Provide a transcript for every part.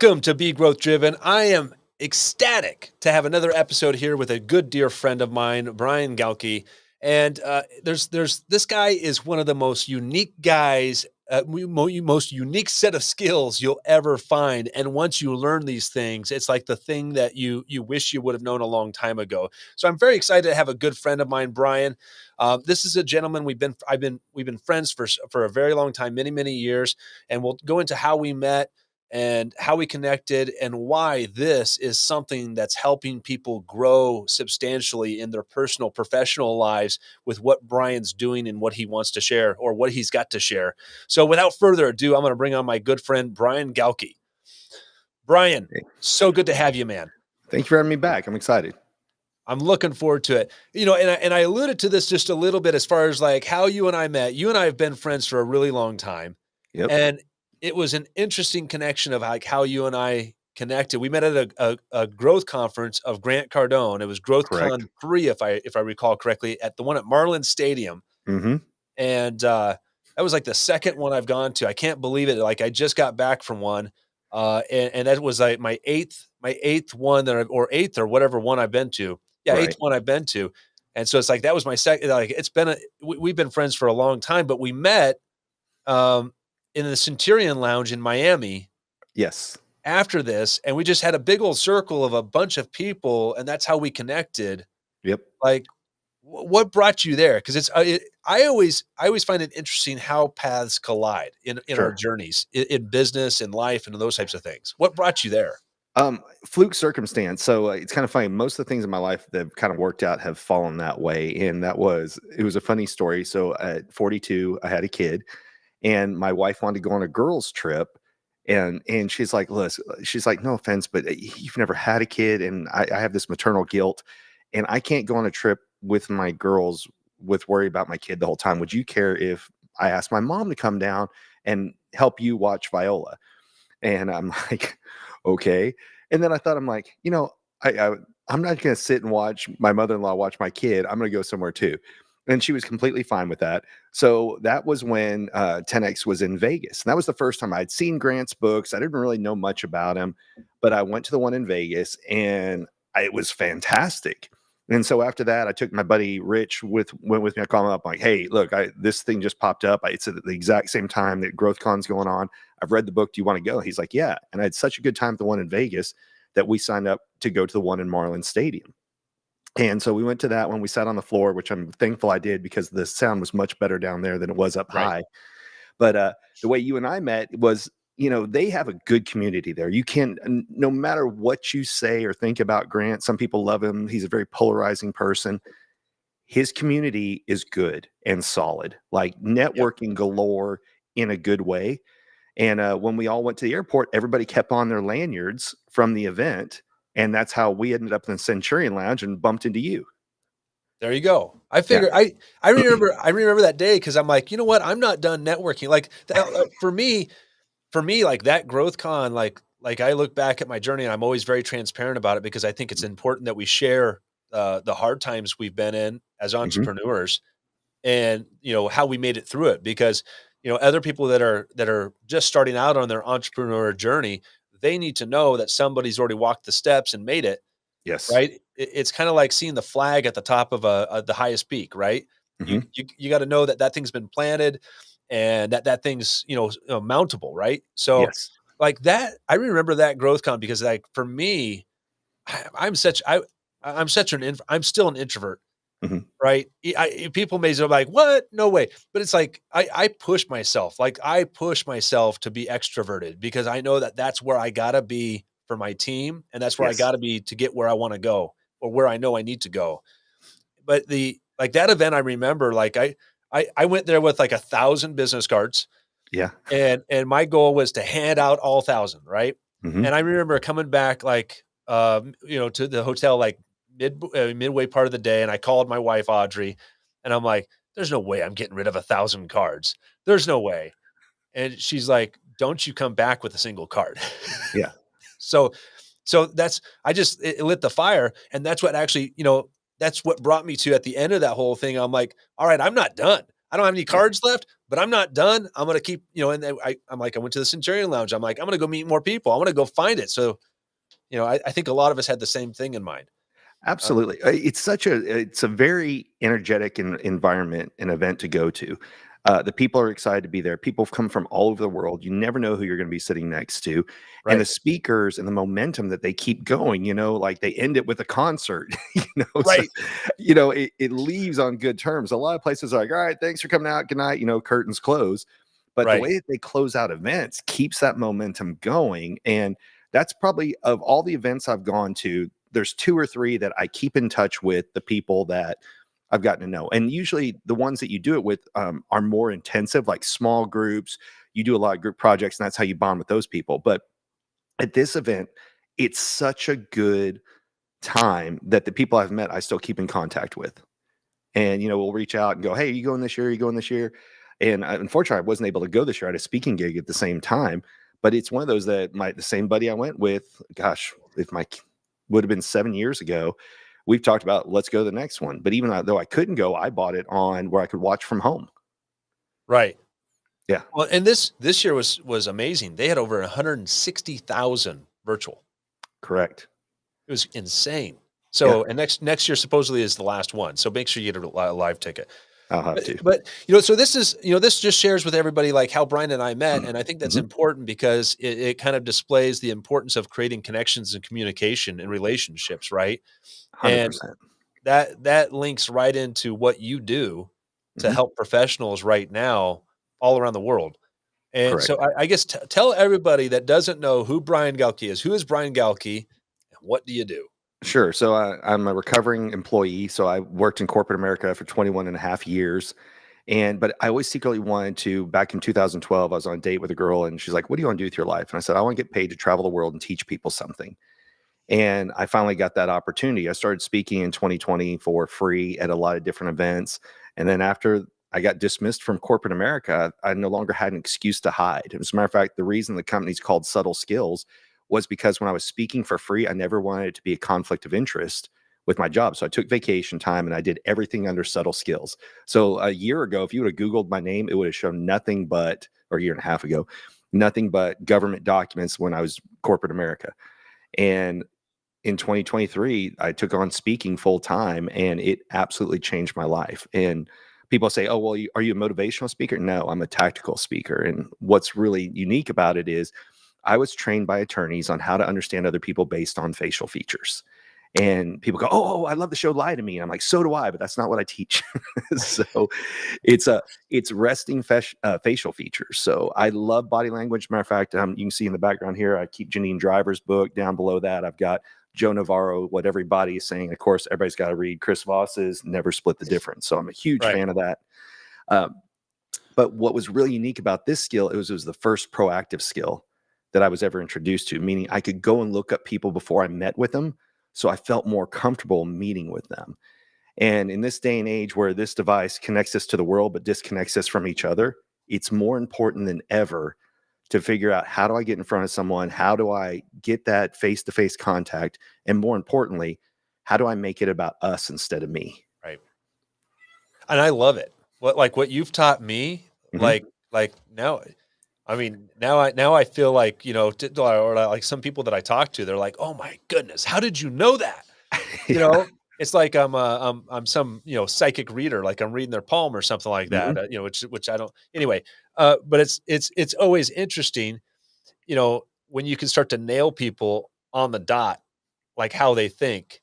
Welcome to Be Growth Driven. I am ecstatic to have another episode here with a good dear friend of mine, Brian Galke. And there's this guy is one of the most unique guys, most unique set of skills you'll ever find. And once you learn these things, it's like the thing that you wish you would have known a long time ago. So I'm very excited to have a good friend of mine, Brian. This is a gentleman we've been friends for a very long time, many years, and we'll go into how we met and how we connected and why this is something that's helping people grow substantially in their personal, professional lives with what Brian's doing and what he wants to share or what he's got to share. So without further ado, I'm going to bring on my good friend, Brian Galke. Brian, Hey, so good to have you, man. thank you for having me back. I'm excited. I'm looking forward to it. And I alluded to this just a little bit as far as like how you and I met. You and I have been friends for a really long time. Yep. And it was an interesting connection of like how you and I connected. We met at a growth conference of Grant Cardone. It was Correct. GrowthCon 3, if I recall correctly, at the one at Marlin Stadium. Mm-hmm. And that was like the second one I've gone to. I can't believe it. Like I just got back from one. And that was like my eighth one or eighth or whatever one I've been to. Yeah, eighth Right. one I've been to. And so it's like that was my second. Like it's been we've been friends for a long time, but we met um, in the Centurion Lounge in Miami Yes. after this, and we just had a big old circle of a bunch of people, and that's how we connected. Yep. Like, what brought you there? Because I always find it interesting how paths collide in our Sure. journeys in business and life and those types of things. What brought you there? Fluke circumstance. So it's kind of funny. Most of the things in my life that have kind of worked out have fallen that way, and it was a funny story. So at 42, I had a kid, and my wife wanted to go on a girls' trip. And she's like, listen, she's like, no offense, but you've never had a kid, and I have this maternal guilt, and I can't go on a trip with my girls with worry about my kid the whole time. Would you care if I asked my mom to come down and help you watch Viola? And I'm like, okay. And then I'm like, I'm not going to sit and watch my mother-in-law watch my kid. I'm going to go somewhere too. And she was completely fine with that. So that was when 10X was in Vegas. And that was the first time I'd seen Grant's books. I didn't really know much about him, but I went to the one in Vegas and it was fantastic. And so after that, I took my buddy Rich went with me. I called him up like, hey, look, this thing just popped up. It's at the exact same time that GrowthCon's going on. I've read the book. Do you want to go? He's like, yeah. And I had such a good time at the one in Vegas that we signed up to go to the one in Marlin Stadium. And so we went to that one. We sat on the floor, which I'm thankful I did because the sound was much better down there than it was up Right. high. But the way you and I met was, they have a good community there. You can, no matter what you say or think about Grant, some people love him. He's a very polarizing person. His community is good and solid, like networking galore in a good way. And when we all went to the airport, everybody kept on their lanyards from the event. And that's how we ended up in the Centurion Lounge and bumped into you. There you go. I Yeah. figure I remember that day because I'm like, you know what? I'm not done networking. Like for me, like that GrowthCon, like I look back at my journey and I'm always very transparent about it because I think it's important that we share the hard times we've been in as Mhm. entrepreneurs and how we made it through it because other people that are just starting out on their entrepreneur journey, they need to know that somebody's already walked the steps and made it. Yes. Right? It's kind of like seeing the flag at the top of the highest peak, right? You Mhm. you you got to know that that thing's been planted and that thing's mountable, right? So Yes. like that, I remember that GrowthCon because like for me, I'm such I I'm such I'm still an introvert, Mhm. right? People may say like, what? No way. But it's like I push myself, like I push myself to be extroverted because I know that that's where I gotta be for my team, and that's where I Yes. gotta be to get where I want to go or where I know I need to go. But like that event, I remember like I went there with like 1,000 business cards, Yeah. and my goal was to hand out all 1,000, right? Mhm. And I remember coming back like to the hotel like midway part of the day, and I called my wife Audrey, and I'm like, "There's no way I'm getting rid of 1,000 cards. There's no way." And she's like, "Don't you come back with a single card." Yeah. So that's it lit the fire, and that's what actually that's what brought me to at the end of that whole thing. I'm like, all right, I'm not done. I don't have any Yeah. cards left, but I'm not done. I'm going to keep, and then I'm like, I went to the Centurion Lounge. I'm like, I'm going to go meet more people. I want to go find it. So, I think a lot of us had the same thing in mind. Absolutely. It's a very energetic environment and event to go to. The people are excited to be there. People come from all over the world. You never know who you're going to be sitting next to. And the Right. speakers and the momentum that they keep going, like they end it with a concert, so, Right. it leaves on good terms. A lot of places are like, all right, thanks for coming out. Good night, curtains close. But the Right. way that they close out events keeps that momentum going. And that's probably, of all the events I've gone to, there's 2 or 3 that I keep in touch with, the people that I've gotten to know. And usually the ones that you do it with are more intensive, like small groups. You do a lot of group projects, and that's how you bond with those people. But at this event, it's such a good time that the people I've met, I still keep in contact with. And, we'll reach out and go, hey, are you going this year? Are you going this year? And unfortunately, I wasn't able to go this year. I had a speaking gig at the same time. But it's one of those that the same buddy I went with, gosh, if my would have been 7 years ago, we've talked about, let's go to the next one. But even though I couldn't go, I bought it on where I could watch from home. Right. Yeah, Well, and this year was amazing. They had over 160,000 virtual. correct. It was insane. Yeah. So, and next year supposedly is the last one. So make sure you get a live ticket. I'll have to. But so this is this just shares with everybody like how Brian and I met, and I think that's Mhm. important because it kind of displays the importance of creating connections and communication and relationships, right? And 100%. that links right into what you do to Mhm. help professionals right now all around the world. And so Correct. I guess tell everybody that doesn't know who Brian Galke is. Who is Brian Galke? And what do you do? Sure. So I'm a recovering employee. So I worked in corporate America for 21 and a half years. But I always secretly wanted to, back in 2012, I was on a date with a girl and she's like, what do you want to do with your life? And I said, I want to get paid to travel the world and teach people something. And I finally got that opportunity. I started speaking in 2020 for free at a lot of different events. And then after I got dismissed from corporate America, I no longer had an excuse to hide. As a matter of fact, the reason the company's called Subtle Skills was because when I was speaking for free, I never wanted it to be a conflict of interest with my job. So I took vacation time and I did everything under Subtle Skills. So a year ago, if you would have Googled my name, it would have shown nothing but, or a year and a half ago, nothing but government documents when I was corporate America. And in 2023, I took on speaking full time and it absolutely changed my life. And people say, oh, well, are you a motivational speaker? No, I'm a tactical speaker. And what's really unique about it is I was trained by attorneys on how to understand other people based on facial features. And people go, oh, I love the show Lie to Me. And I'm like, so do I, but that's not what I teach. So it's resting facial features. So I love body language. Matter of fact, you can see in the background here, I keep Janine Driver's book. Down below that, I've got Joe Navarro, What Everybody is Saying. Of course, everybody's got to read Chris Voss's Never Split the Difference. So I'm a huge Right. fan of that. But what was really unique about this skill, it was the first proactive skill that I was ever introduced to, meaning I could go and look up people before I met with them. So I felt more comfortable meeting with them. And in this day and age where this device connects us to the world but disconnects us from each other, it's more important than ever to figure out, how do I get in front of someone? How do I get that face-to-face contact? And more importantly, how do I make it about us instead of me? Right. And I love it. What you've taught me, Mhm. like now, I mean, now I feel like, or like some people that I talk to, they're like, "Oh my goodness, how did you know that?" You Yeah. know, it's like I'm some, psychic reader, like I'm reading their palm or something like Mhm. that, which I don't anyway. But it's always interesting, when you can start to nail people on the dot, like how they think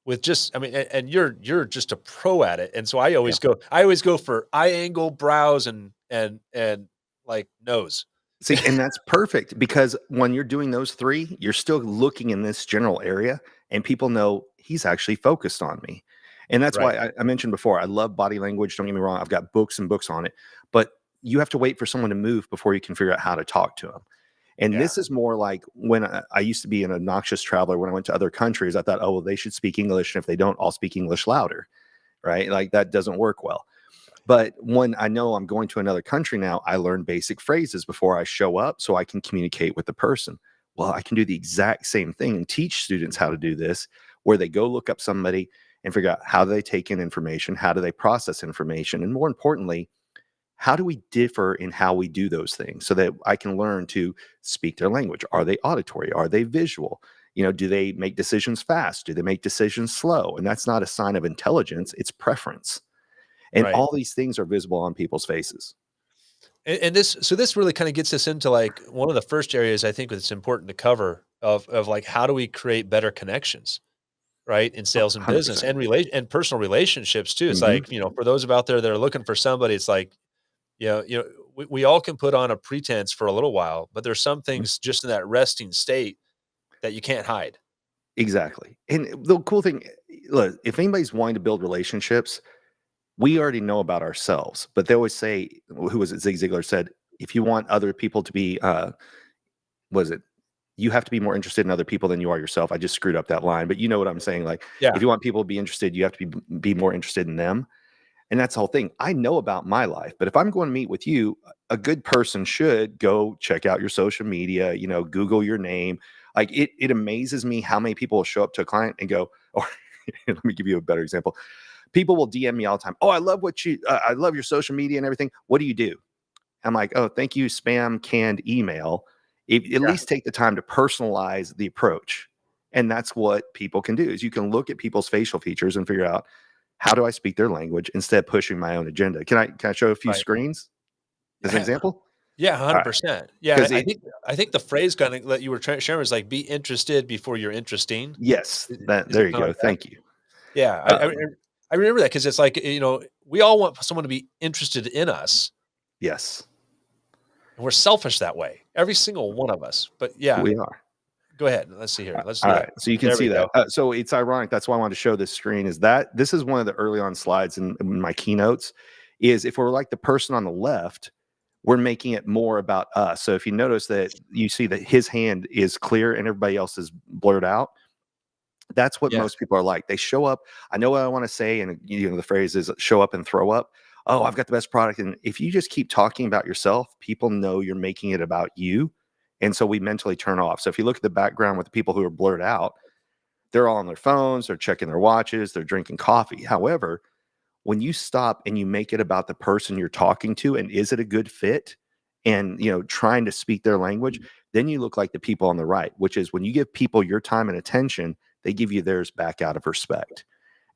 with just, I mean, and you're just a pro at it. And so Yeah. I always go for eye angle, brows, and like nose. See, and that's perfect because when you're doing those 3, you're still looking in this general area and people know he's actually focused on me. And that's Right. why I mentioned before, I love body language. Don't get me wrong. I've got books and books on it, but you have to wait for someone to move before you can figure out how to talk to them. And Yeah. this is more like when I used to be an obnoxious traveler. When I went to other countries, I thought, oh, well, they should speak English. And if they don't, I'll speak English louder. Right. Like that doesn't work well. But when I know I'm going to another country now, I learn basic phrases before I show up so I can communicate with the person. Well, I can do the exact same thing and teach students how to do this, where they go look up somebody and figure out how do they take in information, how do they process information, and more importantly, how do we differ in how we do those things so that I can learn to speak their language? Are they auditory? Are they visual? Do they make decisions fast? Do they make decisions slow? And that's not a sign of intelligence, it's preference. And Right. all these things are visible on people's faces. And this really kind of gets us into like one of the first areas I think that's important to cover of like how do we create better connections, right, in sales and business 100%. and and personal relationships too. It's Hmm. like, for those of out there that are looking for somebody, it's like, we all can put on a pretense for a little while, but there's some things just in that resting state that you can't hide. Exactly. And the cool thing, look, if anybody's wanting to build relationships, we already know about ourselves. But they always say, who was it? Zig Ziglar said, if you want other people to be, was it? You have to be more interested in other people than you are yourself. I just screwed up that line, but you know what I'm saying. Like, if Yeah. you want people to be interested, you have to be more interested in them. And that's the whole thing. I know about my life, but if I'm going to meet with you, a good person should go check out your social media, Google your name. Like it amazes me how many people will show up to a client and go, or let me give you a better example. People will DM me all the time. Oh, I love your social media and everything. What do you do? I'm like, oh, thank you, spam canned email. At Yeah. least take the time to personalize the approach. And that's what people can do is you can look at people's facial features and figure out, how do I speak their language instead of pushing my own agenda? Can I show a few Right. screens as an Yeah. example? Yeah, All right, 100%. Yeah, because I it think the phrase kinda that you were sharing was like, "Be interested before you're interesting." yes, I that Is it there you kinda go. like that? Thank you. Yeah, Um, I remember that because it's like, we all want someone to be interested in us, yes, and we're selfish that way, every single one of us. But yeah, we are. go ahead. Let's see here. Let's All do that. right, so you can There see we that. go. So it's ironic. That's why I wanted to show this screen. Is that this is one of the early on slides in my keynotes. Is if we're like the person on the left, we're making it more about us. So if you notice that you see that his hand is clear and everybody else is blurred out, that's what Yeah, most people are like. They show up. I know what I want to say, and the phrase is "show up and throw up." Oh, I've got the best product, and if you just keep talking about yourself, people know you're making it about you, and so we mentally turn off. So if you look at the background with the people who are blurred out, they're all on their phones, they're checking their watches, they're drinking coffee. However, when you stop and you make it about the person you're talking to, and is it a good fit, and trying to speak their language, then you look like the people on the right, which is when you give people your time and attention, they give you theirs back out of respect.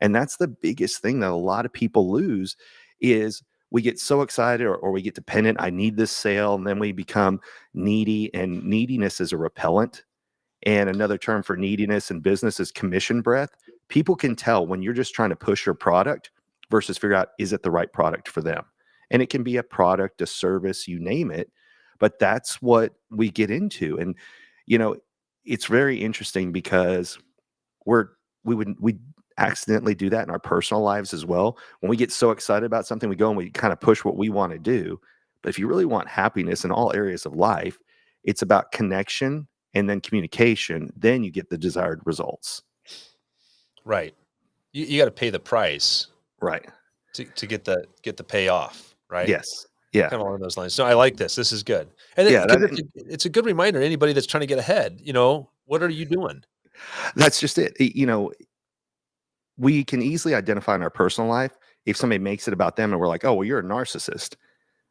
And that's the biggest thing that a lot of people lose is we get so excited, or we get dependent. I need this sale. And then we become needy, and neediness is a repellent. And another term for neediness in business is commission breath. People can tell when you're just trying to push your product versus figure out, is it the right product for them? And it can be a product, a service, you name it. But that's what we get into. And, you know, it's very interesting because we're, we accidentally do that in our personal lives as well. When we get so excited about something, we go and we kind of push what we want to do. But if you really want happiness in all areas of life, it's about connection and then communication. Then you get the desired results. right. You got to pay the price Right. to get the payoff, right? Yes. Yeah. Kind of along those lines. So I like this. This is good, and Yeah. because it's a good reminder to anybody that's trying to get ahead. What are you doing? That's just it. We can easily identify in our personal life if somebody makes it about them and we're like, oh, well, you're a narcissist.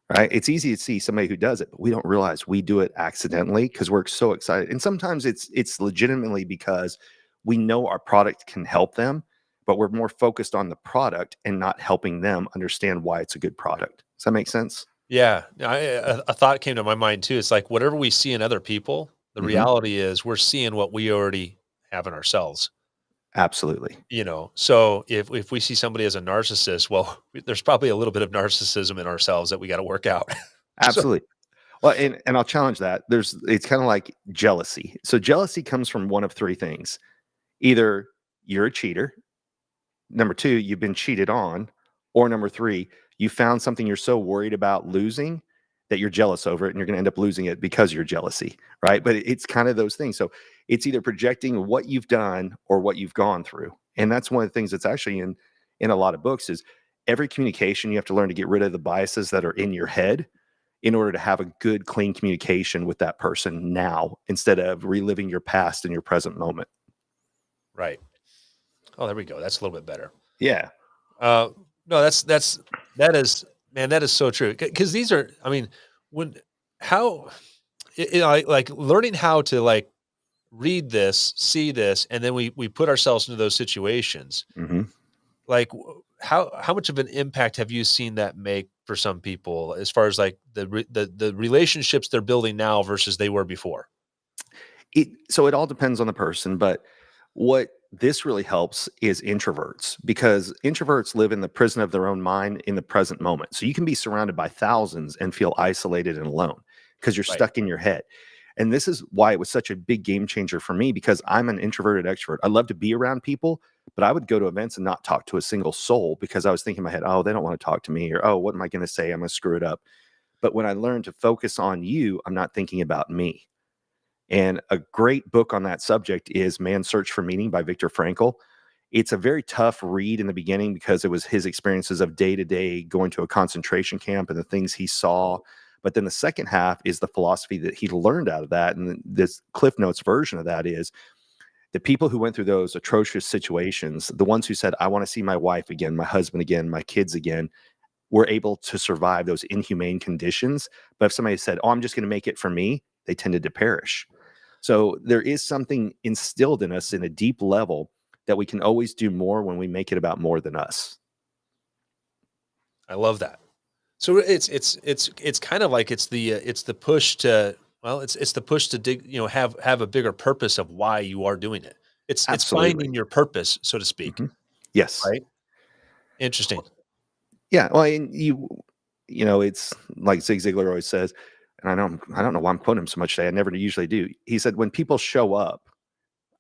Right? It's easy to see somebody who does it, but we don't realize we do it accidentally because we're so excited. And sometimes it's legitimately because we know our product can help them, but we're more focused on the product and not helping them understand why it's a good product. Does that make sense? Yeah, a thought came to my mind too. It's like whatever we see in other people, the Hmm. reality is we're seeing what we already have in ourselves. Absolutely. So if we see somebody as a narcissist, well, there's probably a little bit of narcissism in ourselves that we got to work out. So Absolutely. Well, and I'll challenge that. It's kind of like jealousy. So jealousy comes from one of three things. Either you're a cheater, number two, you've been cheated on, or number three, you found something you're so worried about losing that you're jealous over it and you're going to end up losing it because of your jealousy, right? But it's kind of those things. So it's either projecting what you've done or what you've gone through. And that's one of the things that's actually in a lot of books is every communication you have to learn to get rid of the biases that are in your head in order to have a good clean communication with that person now instead of reliving your past in your present moment. right. Oh, there we go. That's a little bit better. Yeah. Uh, no, that is. Man, that is so true. Because these are, I mean, when how like learning how to like read this, see this, and then we put ourselves into those situations. Hmm. Like, how much of an impact have you seen that make for some people as far as like the relationships they're building now versus they were before? So it all depends on the person, but what this really helps is introverts, because introverts live in the prison of their own mind in the present moment. So you can be surrounded by thousands and feel isolated and alone because you're Right. stuck in your head. And this is why it was such a big game changer for me, because I'm an introverted extrovert. I love to be around people, but I would go to events and not talk to a single soul because I was thinking in my head, oh, they don't want to talk to me, or oh, what am I going to say? I'm going to screw it up. But when I learned to focus on you, I'm not thinking about me. And a great book on that subject is Man's Search for Meaning by Viktor Frankl. It's a very tough read in the beginning because it was his experiences of day to day going to a concentration camp and the things he saw. But then the second half is the philosophy that he learned out of that. And this Cliff Notes version of that is the people who went through those atrocious situations, the ones who said, I want to see my wife again, my husband again, my kids again, were able to survive those inhumane conditions. But if somebody said, oh, I'm just going to make it for me, they tended to perish. So there is something instilled in us in a deep level that we can always do more when we make it about more than us. I love that. So it's kind of like it's the push to, well, it's the push to dig, have a bigger purpose of why you are doing it. It's Absolutely. finding your purpose, so to speak, Hmm. Yes. right? Interesting. Yeah. Well, and it's like Zig Ziglar always says, and I don't know why I'm quoting him so much today. I never usually do. He said, when people show up,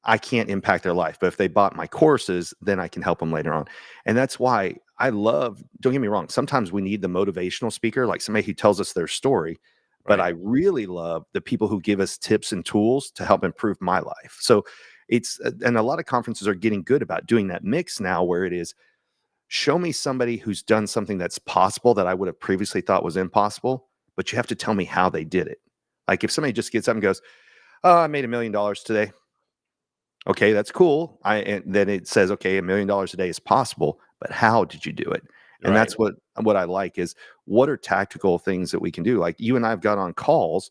I can't impact their life, but if they bought my courses, then I can help them later on. And that's why I love, don't get me wrong, sometimes we need the motivational speaker, like somebody who tells us their story. But Right. I really love the people who give us tips and tools to help improve my life. So and a lot of conferences are getting good about doing that mix now, where it is, show me somebody who's done something that's possible that I would have previously thought was impossible, but you have to tell me how they did it. Like if somebody just gets up and goes, oh, I made $1 million today. Okay, that's cool. And then it says, okay, $1 million a day is possible, but how did you do it? And Right. that's what I like is, what are tactical things that we can do? Like you and I've got on calls,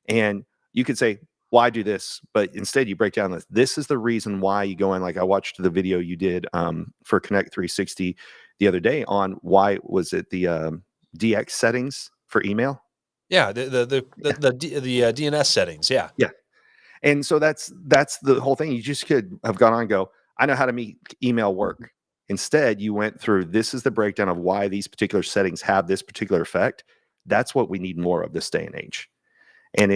and you could say, why do this? But instead you break down this is the reason why you go in. Like I watched the video you did for Connect 360 the other day on why was it the DX settings for email? Yeah. The DNS settings. Yeah. Yeah. And so that's the whole thing. You just could have gone on and go, I know how to make email work. Instead, you went through, this is the breakdown of why these particular settings have this particular effect. That's what we need more of this day and age. And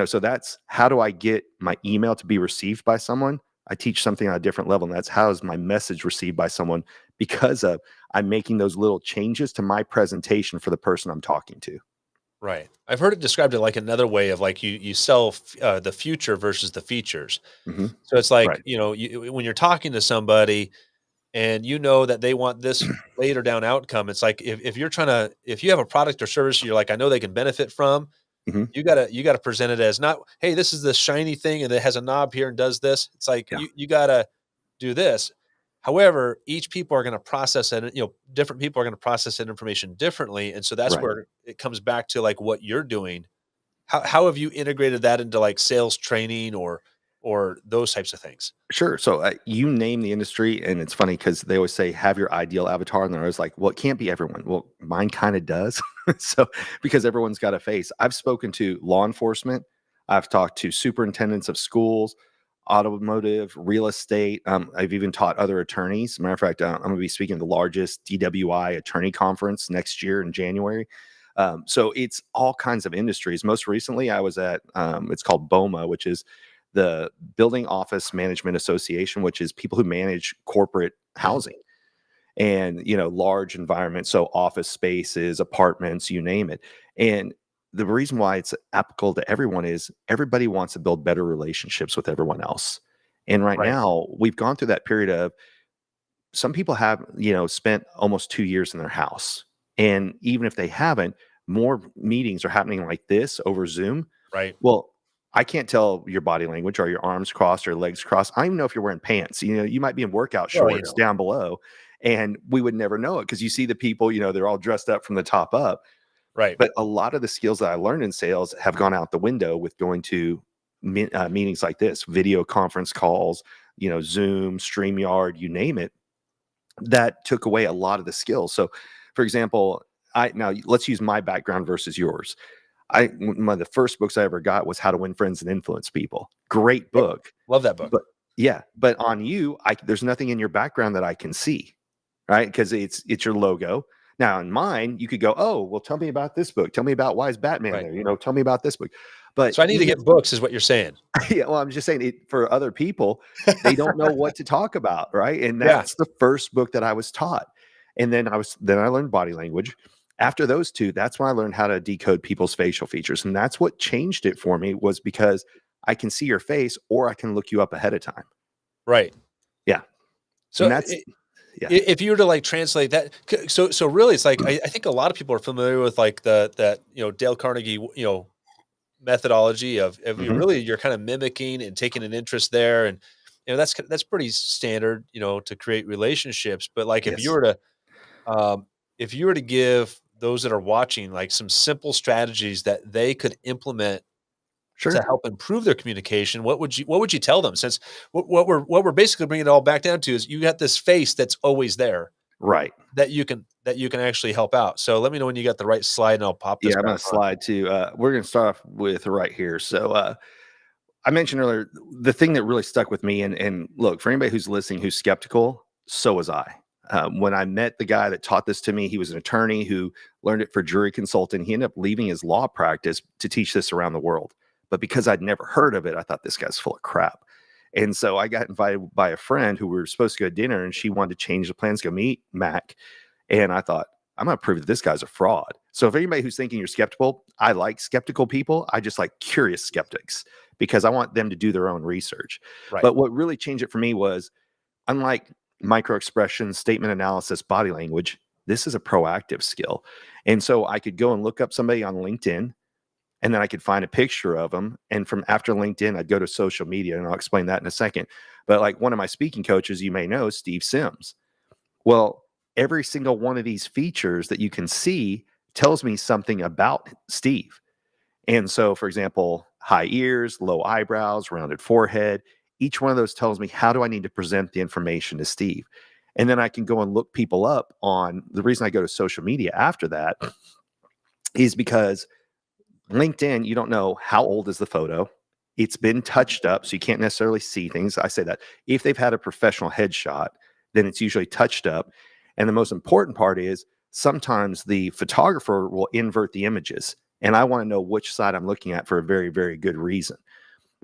so that's, how do I get my email to be received by someone? I teach something on a different level, and that's, how is my message received by someone, because of I'm making those little changes to my presentation for the person I'm talking to. Right. I've heard it described like another way of like you sell the future versus the features. Hmm. So it's like, Right. when you're talking to somebody and you know that they want this later down outcome, it's like if you're trying to, if you have a product or service you're like, I know they can benefit from, Hmm. you gotta present it as not, hey, this is the shiny thing and it has a knob here and does this. It's like Yeah. you gotta do this. However, each people are going to process it, different people are going to process that information differently. And so that's Right. where it comes back to like what you're doing. How have you integrated that into like sales training or those types of things? Sure. So you name the industry, and it's funny because they always say, have your ideal avatar. And they're always like, well, it can't be everyone. Well, mine kind of does. So, because everyone's got a face. I've spoken to law enforcement, I've talked to superintendents of schools, automotive, real estate. I've even taught other attorneys. As a matter of fact, I'm going to be speaking at the largest DWI attorney conference next year in January. So, it's all kinds of industries. Most recently, I was at, it's called BOMA, which is the Building Office Management Association, which is people who manage corporate housing and, large environments. So office spaces, apartments, you name it. And the reason why it's applicable to everyone is everybody wants to build better relationships with everyone else. And right Right. now we've gone through that period of, some people have, spent almost 2 years in their house. And even if they haven't, more meetings are happening like this over Zoom. Right. Well, I can't tell your body language. Are your arms crossed or legs crossed? I don't even know if you're wearing pants. You might be in workout Well, shorts down below. And we would never know it because you see the people, they're all dressed up from the top up. Right. But a lot of the skills that I learned in sales have gone out the window with going to meetings like this, video conference calls, Zoom, StreamYard, you name it. That took away a lot of the skills. So, for example, now let's use my background versus yours. One of the first books I ever got was How to Win Friends and Influence People. Great book. Love that book. But but on you, there's nothing in your background that I can see, right? Because it's your logo. Now in mine, you could go, oh, well, tell me about this book. Tell me about why is Batman there? Tell me about this book. But so I need to get books, is what you're saying. Yeah, well, I'm just saying it for other people, they don't know what to talk about, right? And that's the first book that I was taught. And then I learned body language. After those two, that's when I learned how to decode people's facial features. And that's what changed it for me, was because I can see your face or I can look you up ahead of time. Right. Yeah. So if you were to like translate that, so really it's like, I think a lot of people are familiar with like that Dale Carnegie, methodology of you're kind of mimicking and taking an interest there. And, that's pretty standard, to create relationships. But like, if you were to give those that are watching, like some simple strategies that they could implement to help improve their communication, what would you tell them? Since what we're basically bringing it all back down to is you got this face that's always there, right? That you can actually help out. So let me know when you got the right slide, and I'll pop this. Yeah, I'm gonna slide to. We're gonna start off with right here. So I mentioned earlier the thing that really stuck with me, and look, for anybody who's listening who's skeptical, so was I. When I met the guy that taught this to me, he was an attorney who learned it for jury consulting. He ended up leaving his law practice to teach this around the world. But because I'd never heard of it, I thought this guy's full of crap. And so I got invited by a friend who we were supposed to go to dinner, and she wanted to change the plans, go meet Mac. And I thought, I'm going to prove that this guy's a fraud. So if anybody who's thinking you're skeptical, I like skeptical people. I just like curious skeptics because I want them to do their own research. Right. But what really changed it for me was, unlike micro expressions, statement analysis, body language, this is a proactive skill. And so I could go and look up somebody on LinkedIn, and then I could find a picture of them. And from after LinkedIn, I'd go to social media, and I'll explain that in a second. But like one of my speaking coaches, you may know, Steve Sims. Well, every single one of these features that you can see tells me something about Steve. And so, for example, high ears, low eyebrows, rounded forehead, each one of those tells me, how do I need to present the information to Steve? And then I can go and look people up on, the reason I go to social media after that is because LinkedIn, you don't know how old is the photo. It's been touched up, so you can't necessarily see things. I say that if they've had a professional headshot, then it's usually touched up. And the most important part is sometimes the photographer will invert the images, and I want to know which side I'm looking at for a very, very good reason.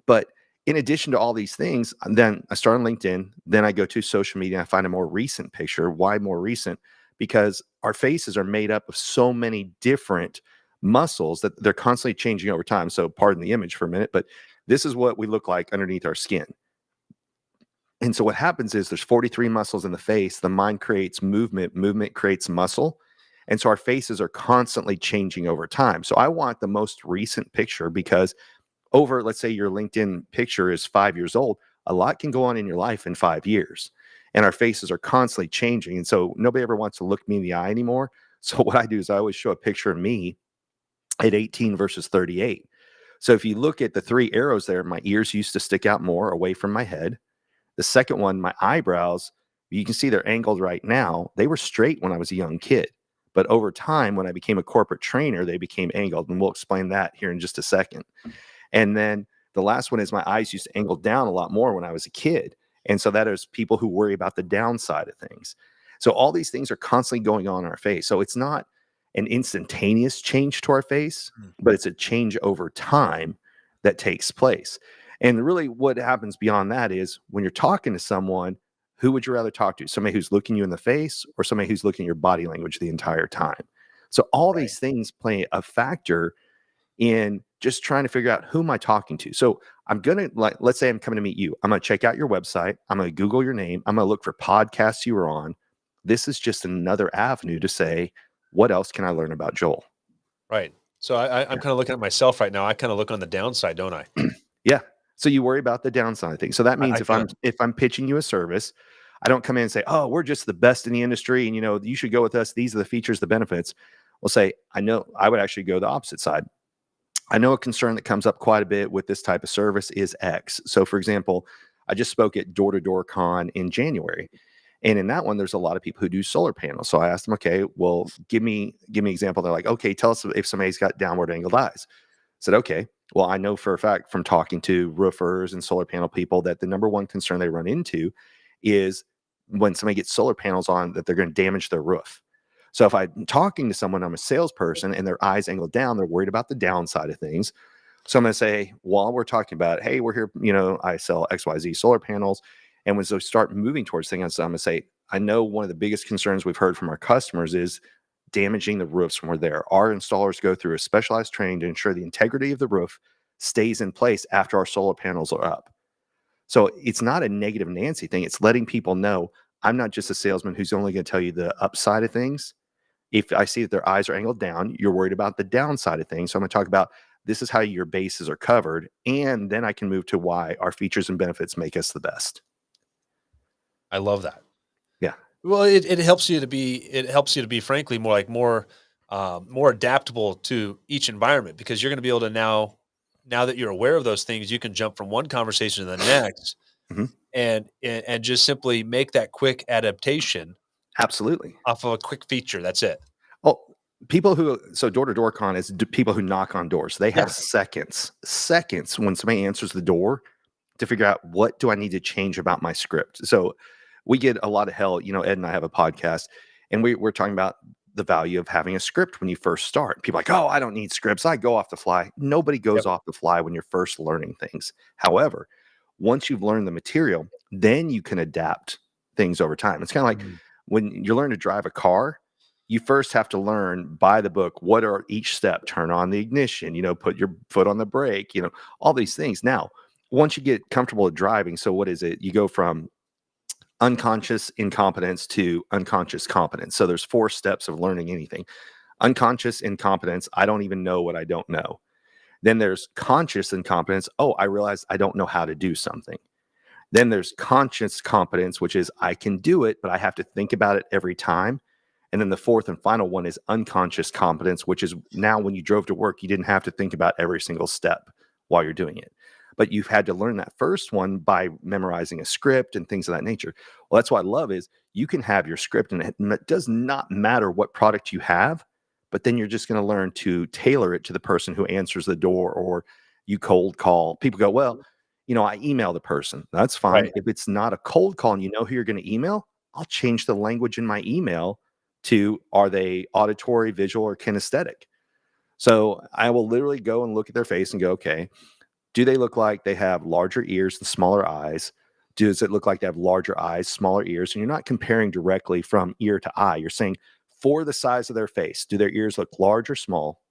But in addition to all these things, then I start on LinkedIn, then I go to social media, and I find a more recent picture. Why more recent? Because our faces are made up of so many different muscles that they're constantly changing over time. So pardon the image for a minute, but this is what we look like underneath our skin. And so what happens is there's 43 muscles in the face. The mind creates movement, movement creates muscle. And so our faces are constantly changing over time. So I want the most recent picture because over, let's say your LinkedIn picture is 5 years old, a lot can go on in your life in 5 years. And our faces are constantly changing. And so nobody ever wants to look me in the eye anymore. So what I do is I always show a picture of me at 18 versus 38. So if you look at the three arrows there, my ears used to stick out more away from my head. The second one, my eyebrows, you can see they're angled right now. They were straight when I was a young kid. But over time, when I became a corporate trainer, they became angled. And we'll explain that here in just a second. And then the last one is my eyes used to angle down a lot more when I was a kid. And so that is people who worry about the downside of things. So all these things are constantly going on in our face. So it's not an instantaneous change to our face, but it's a change over time that takes place. And really what happens beyond that is when you're talking to someone, who would you rather talk to? Somebody who's looking you in the face or somebody who's looking at your body language the entire time? So all these things play a factor in just trying to figure out who am I talking to. So I'm going to, let's say I'm coming to meet you. I'm going to check out your website. I'm going to Google your name. I'm going to look for podcasts you were on. This is just another avenue to say, what else can I learn about Joel? Right. So I'm kind of looking at myself right now. I kind of look on the downside, don't I? Yeah. So you worry about the downside thing. So that means if I'm pitching you a service, I don't come in and say, oh, we're just the best in the industry, and you should go with us. These are the features, the benefits. We'll say, I would actually go the opposite side. I know a concern that comes up quite a bit with this type of service is X. So, for example, I just spoke at Door to Door Con in January, and in that one, there's a lot of people who do solar panels. So I asked them, okay, well, give me an example. They're like, okay, tell us if somebody's got downward angled eyes. I said, okay, well, I know for a fact from talking to roofers and solar panel people that the number one concern they run into is when somebody gets solar panels on, that they're going to damage their roof. So if I'm talking to someone, I'm a salesperson, and their eyes angled down, they're worried about the downside of things. So I'm going to say, while we're talking about, hey, we're here, I sell XYZ solar panels. And when they start moving towards things, I'm going to say, I know one of the biggest concerns we've heard from our customers is damaging the roofs when we're there. Our installers go through a specialized training to ensure the integrity of the roof stays in place after our solar panels are up. So it's not a negative Nancy thing. It's letting people know I'm not just a salesman who's only going to tell you the upside of things. If I see that their eyes are angled down, you're worried about the downside of things. So I'm going to talk about this is how your bases are covered. And then I can move to why our features and benefits make us the best. I love that. Yeah. Well, it helps you to be frankly more adaptable to each environment, because you're going to be able to now that you're aware of those things, you can jump from one conversation to the next Mm-hmm. and just simply make that quick adaptation. Absolutely. Off of a quick feature. That's it. Well, so Door to Door Con is people who knock on doors. They have seconds when somebody answers the door to figure out, what do I need to change about my script? So we get a lot of hell. Ed and I have a podcast, and we're talking about the value of having a script when you first start. People are like, oh, I don't need scripts. I go off the fly. Nobody goes off the fly when you're first learning things. However, once you've learned the material, then you can adapt things over time. It's kind of like when you learn to drive a car, you first have to learn by the book, what are each step, turn on the ignition, put your foot on the brake, all these things. Now, once you get comfortable with driving, so what is it? You go from unconscious incompetence to unconscious competence. So there's 4 steps of learning anything. Unconscious incompetence, I don't even know what I don't know. Then there's conscious incompetence. Oh, I realize I don't know how to do something. Then there's conscious competence, which is I can do it, but I have to think about it every time. And then the 4th and final one is unconscious competence, which is now when you drove to work, you didn't have to think about every single step while you're doing it. But you've had to learn that first one by memorizing a script and things of that nature. Well, that's what I love is you can have your script, and it does not matter what product you have, but then you're just going to learn to tailor it to the person who answers the door, or you cold call. People go, well, I email the person. That's fine. Right. If it's not a cold call and you know who you're going to email, I'll change the language in my email to, are they auditory, visual, or kinesthetic? So I will literally go and look at their face and go, okay, do they look like they have larger ears and smaller eyes? Does it look like they have larger eyes, smaller ears? And you're not comparing directly from ear to eye. You're saying for the size of their face, do their ears look large or small?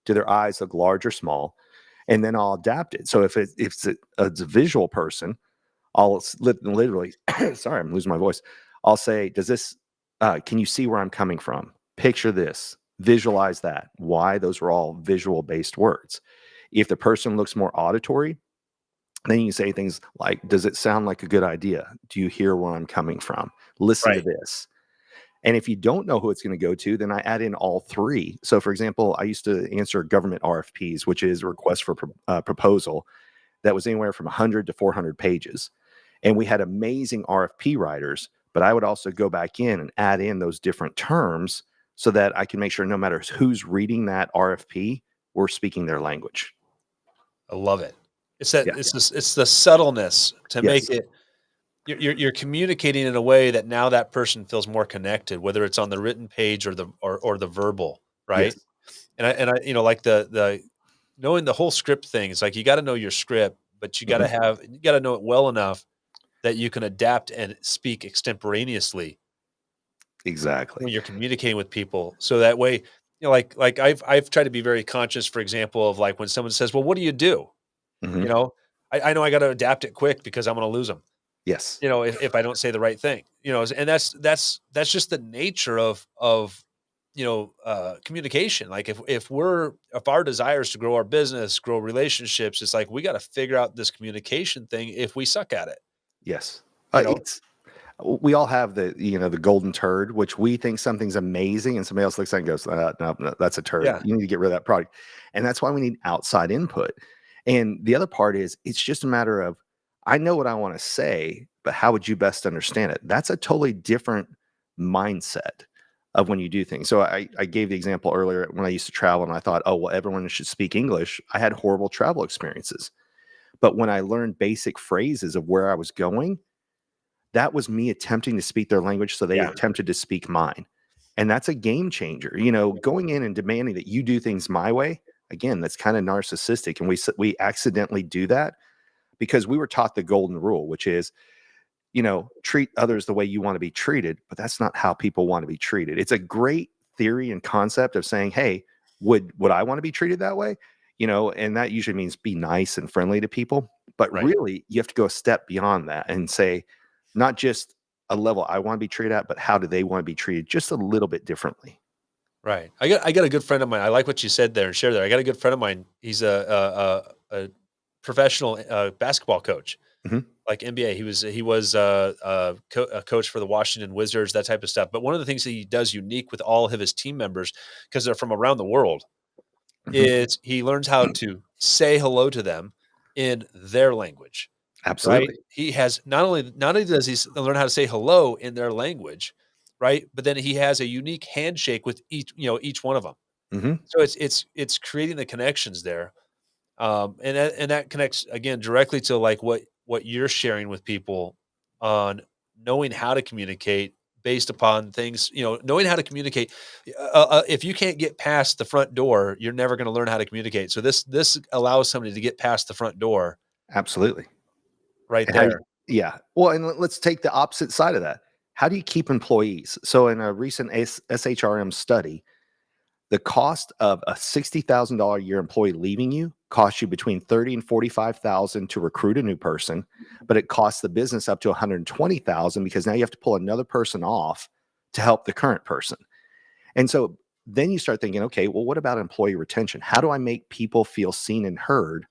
Do their eyes look large or small? And then I'll adapt it. So if it's a visual person, I'll literally, sorry, I'm losing my voice. I'll say, does this, can you see where I'm coming from? Picture this, visualize that. Why? Those are all visual based words. If the person looks more auditory, then you can say things like, does it sound like a good idea? Do you hear where I'm coming from? Listen to this. And if you don't know who it's going to go to, then I add in all 3. So for example, I used to answer government RFPs, which is a request for proposal that was anywhere from 100 to 400 pages. And we had amazing RFP writers, but I would also go back in and add in those different terms so that I can make sure no matter who's reading that RFP, we're speaking their language. I love it. It's that it's the subtleness to make it. You're communicating in a way that now that person feels more connected, whether it's on the written page or the verbal, right? Yes. And I like the knowing the whole script thing. It's like you got to know your script, but you got to know it well enough that you can adapt and speak extemporaneously. Exactly. When you're communicating with people, so that way, like I've tried to be very conscious, for example, of like when someone says, "Well, what do you do?" Mm-hmm. I know I got to adapt it quick because I'm going to lose them. Yes. If I don't say the right thing, and that's just the nature of communication. Like if our desire is to grow our business, grow relationships, it's like we got to figure out this communication thing if we suck at it. Yes. You know? we all have the golden turd, which we think something's amazing, and somebody else looks at it and goes, no, no, that's a turd. Yeah. You need to get rid of that product. And that's why we need outside input. And the other part is it's just a matter of, I know what I want to say, but how would you best understand it? That's a totally different mindset of when you do things. So I gave the example earlier when I used to travel and I thought, oh, well, everyone should speak English. I had horrible travel experiences. But when I learned basic phrases of where I was going, that was me attempting to speak their language, so they Yeah. attempted to speak mine. And that's a game changer. Going in and demanding that you do things my way, again, that's kind of narcissistic. And we accidentally do that because we were taught the golden rule, which is, treat others the way you want to be treated, but that's not how people want to be treated. It's a great theory and concept of saying, hey, would I want to be treated that way? And that usually means be nice and friendly to people. But Right. really, you have to go a step beyond that and say, not just a level I want to be treated at, but how do they want to be treated just a little bit differently? Right. I got a good friend of mine. I like what you said there and share there. I got a good friend of mine. He's a professional basketball coach, Mhm. like NBA. He was a coach for the Washington Wizards, that type of stuff. But one of the things that he does unique with all of his team members, because they're from around the world, Mhm. is he learns how to say hello to them in their language. Right? Absolutely. He has not only does he learn how to say hello in their language, right? But then he has a unique handshake with each one of them. Mhm. So it's creating the connections there. And that connects again directly to like what you're sharing with people on knowing how to communicate based upon things, knowing how to communicate. If you can't get past the front door, you're never going to learn how to communicate. So this allows somebody to get past the front door Absolutely. right And how you there. yeah. Well, and let's take the opposite side of that. How do you keep employees? So in a recent SHRM study, the cost of a $60,000 a year employee leaving you costs you between 30 and 45,000 to recruit a new person, but it costs the business up to 120,000 because now you have to pull another person off to help the current person. And so then you start thinking, okay, well, what about employee retention? How do I make people feel seen and heard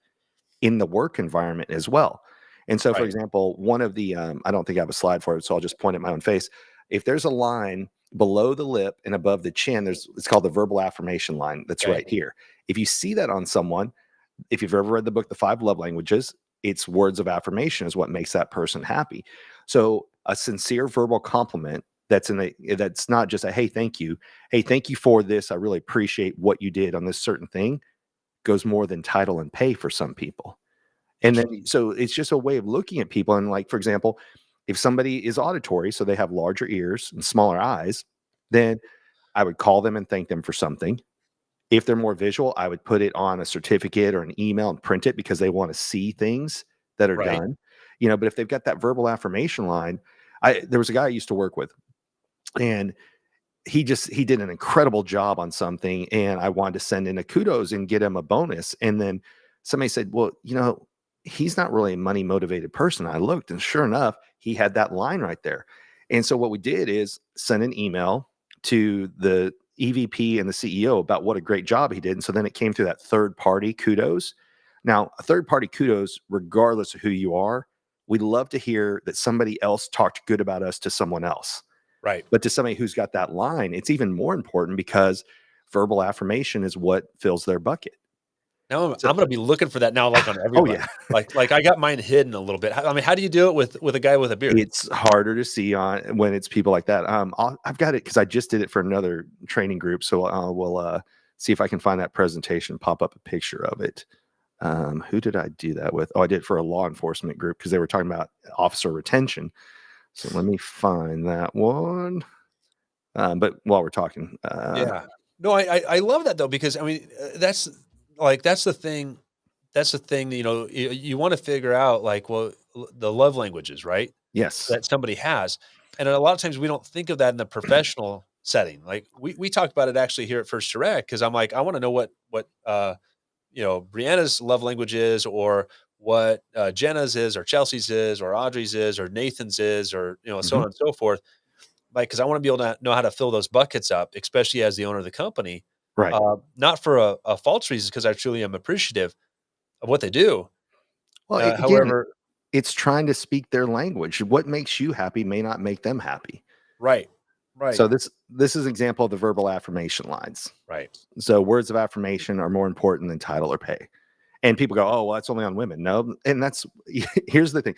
in the work environment as well? And so, for Right. example, one of the, I don't think I have a slide for it, so I'll just point at my own face. If there's a line below the lip and above the chin, it's called the verbal affirmation line that's Okay. right here. If you see that on someone, if you've ever read the book, The Five Love Languages, it's words of affirmation is what makes that person happy. So a sincere verbal compliment that's not just a hey, thank you for this. I really appreciate what you did on this certain thing goes more than title and pay for some people. And then Interesting. so it's just a way of looking at people. And like, for example, if somebody is auditory, so they have larger ears and smaller eyes, then I would call them and thank them for something. If they're more visual, I would put it on a certificate or an email and print it because they want to see things that are Right. done. But if they've got that verbal affirmation line, there was a guy I used to work with, and he did an incredible job on something, and I wanted to send in a kudos and get him a bonus. And then somebody said, well, he's not really a money motivated person. I looked, and sure enough, he had that line right there. And so what we did is send an email to the EVP and the CEO about what a great job he did. And so then it came through that third party kudos. Now, a third party kudos, regardless of who you are, we love to hear that somebody else talked good about us to someone else. Right. But to somebody who's got that line, it's even more important because verbal affirmation is what fills their bucket. Now I'm So, I'm gonna be looking for that now, like, on oh yeah, everybody. Like, I got mine hidden a little bit. How do you do it with a guy with a beard? it's harder to see on when it's people like that. I've got it because I just did it for another training group. So we'll see if I can find that presentation, pop up a picture of it. Who did I do that with? Oh, I did it for a law enforcement group because they were talking about officer retention. So let me find that one. But while we're talking, Yeah. No, I love that though, because I mean, that's the thing. That's the thing that, you wanna figure out, like, well, the love languages, right? yes, That somebody has. And a lot of times we don't think of that in the professional setting. Like, we talked about it actually here at First Direct because I'm like, I wanna know what Brianna's love language is, or what, Jenna's is, or Chelsea's is, or Audrey's is, or Nathan's is, or, so hmm on and so forth. Like, because I want to be able to know how to fill those buckets up, especially as the owner of the company, right. not for a false reason, because I truly am appreciative of what they do. Well, again, However, It's trying to speak their language. What makes you happy may not make them happy. Right. So Right. this is an example of the verbal affirmation lines. Right. So words of affirmation are more important than title or pay. And people go, oh, well, that's only on women. No, and that's here's the thing.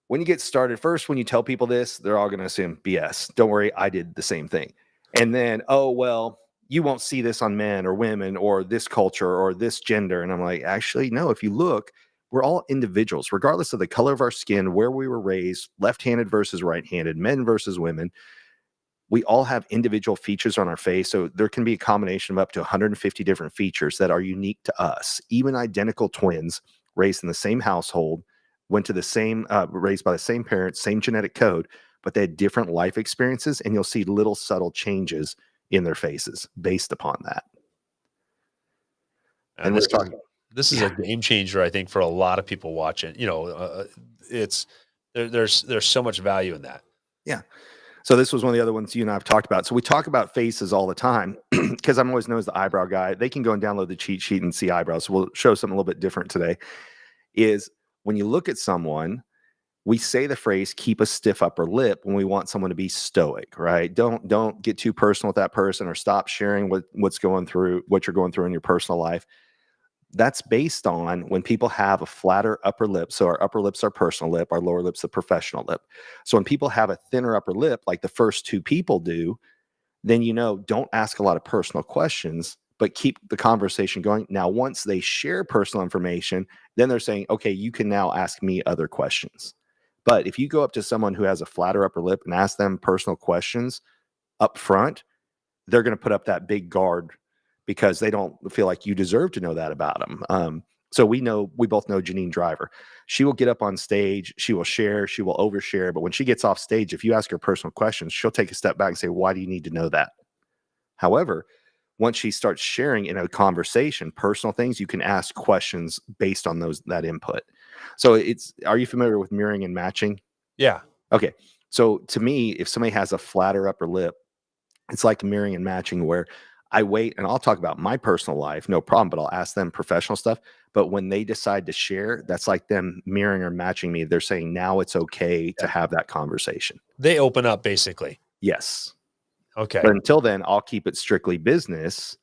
When you get started, first, when you tell people this, they're all going to assume BS. Don't worry, I did the same thing. And then, oh, well, you won't see this on men or women or this culture or this gender. And I'm like, actually, no, if you look, we're all individuals, regardless of the color of our skin, where we were raised, left-handed versus right-handed, men versus women. We all have individual features on our face. So there can be a combination of up to 150 different features that are unique to us. Even identical twins raised in the same household, went to the same, raised by the same parents, same genetic code, but they had different life experiences. And you'll see little subtle changes in their faces based upon that. And this is a game changer, I think, for a lot of people watching. It's there's so much value in that. Yeah. So this was one of the other ones you and I have talked about. So we talk about faces all the time because I'm always known as the eyebrow guy. They can go and download the cheat sheet and see eyebrows. So we'll show something a little bit different today. Is when you look at someone, we say the phrase "keep a stiff upper lip" when we want someone to be stoic, right? Don't get too personal with that person, or stop sharing what you're going through in your personal life. That's based on when people have a flatter upper lip. So our upper lips are personal lip, our lower lips the professional lip. So when people have a thinner upper lip, like the first two people do, then don't ask a lot of personal questions, but keep the conversation going. Now, once they share personal information, then they're saying, okay, you can now ask me other questions. But if you go up to someone who has a flatter upper lip and ask them personal questions up front, they're going to put up that big guard because they don't feel like you deserve to know that about them. So we both know Janine Driver. She will get up on stage, she will share, she will overshare. But when she gets off stage, if you ask her personal questions, she'll take a step back and say, why do you need to know that? However, once she starts sharing in a conversation, personal things, you can ask questions based on that input. So are you familiar with mirroring and matching? Yeah. Okay. So to me, if somebody has a flatter upper lip, it's like mirroring and matching, where I wait and I'll talk about my personal life, no problem, but I'll ask them professional stuff. But when they decide to share, that's like them mirroring or matching me. They're saying now it's okay to have that conversation. They open up, basically. Yes. Okay. But until then, I'll keep it strictly business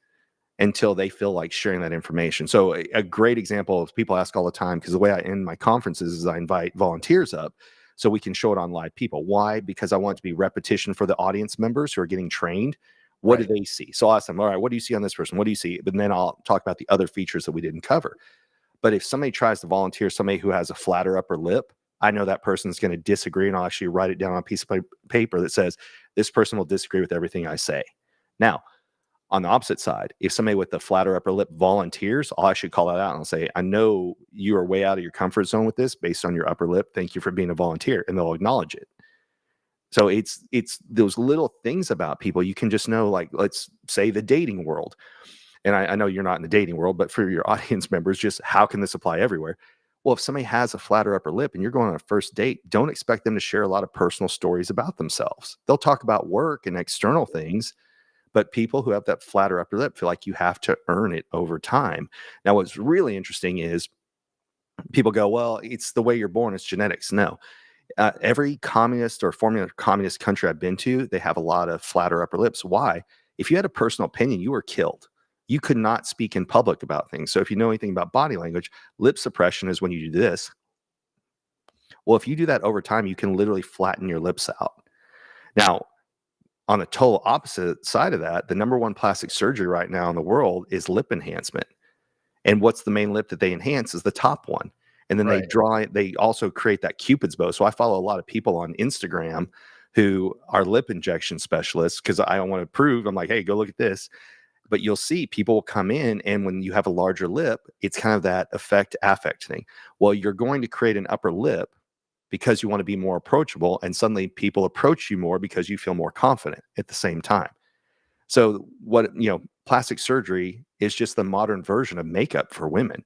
until they feel like sharing that information. So a great example is, people ask all the time, because the way I end my conferences is I invite volunteers up so we can show it on live people. Why? Because I want it to be repetition for the audience members who are getting trained. What do they see? So I'll ask them, all right, what do you see on this person? What do you see? But then I'll talk about the other features that we didn't cover. But if somebody tries to volunteer somebody who has a flatter upper lip, I know that person's going to disagree, and I'll actually write it down on a piece of paper that says, this person will disagree with everything I say. Now, on the opposite side, if somebody with the flatter upper lip volunteers, I'll actually call that out and I'll say, I know you are way out of your comfort zone with this based on your upper lip. Thank you for being a volunteer. And they'll acknowledge it. So it's those little things about people. You can just know, like, let's say the dating world. And I know you're not in the dating world, but for your audience members, just how can this apply everywhere? Well, if somebody has a flatter upper lip and you're going on a first date, don't expect them to share a lot of personal stories about themselves. They'll talk about work and external things, but people who have that flatter upper lip feel like you have to earn it over time. Now, what's really interesting is people go, well, it's the way you're born, it's genetics. No. Every communist or former communist country I've been to, they have a lot of flatter upper lips. Why? If you had a personal opinion, you were killed. You could not speak in public about things. So if you know anything about body language, lip suppression is when you do this. Well, if you do that over time, you can literally flatten your lips out. Now, on the total opposite side of that, the number one plastic surgery right now in the world is lip enhancement. And what's the main lip that they enhance is the top one. And then they also create that Cupid's bow. So I follow a lot of people on Instagram who are lip injection specialists, because I don't want to prove, I'm like, hey, go look at this. But you'll see people will come in, and when you have a larger lip, it's kind of that affect thing. Well, you're going to create an upper lip because you want to be more approachable, and suddenly people approach you more because you feel more confident at the same time. So plastic surgery is just the modern version of makeup for women,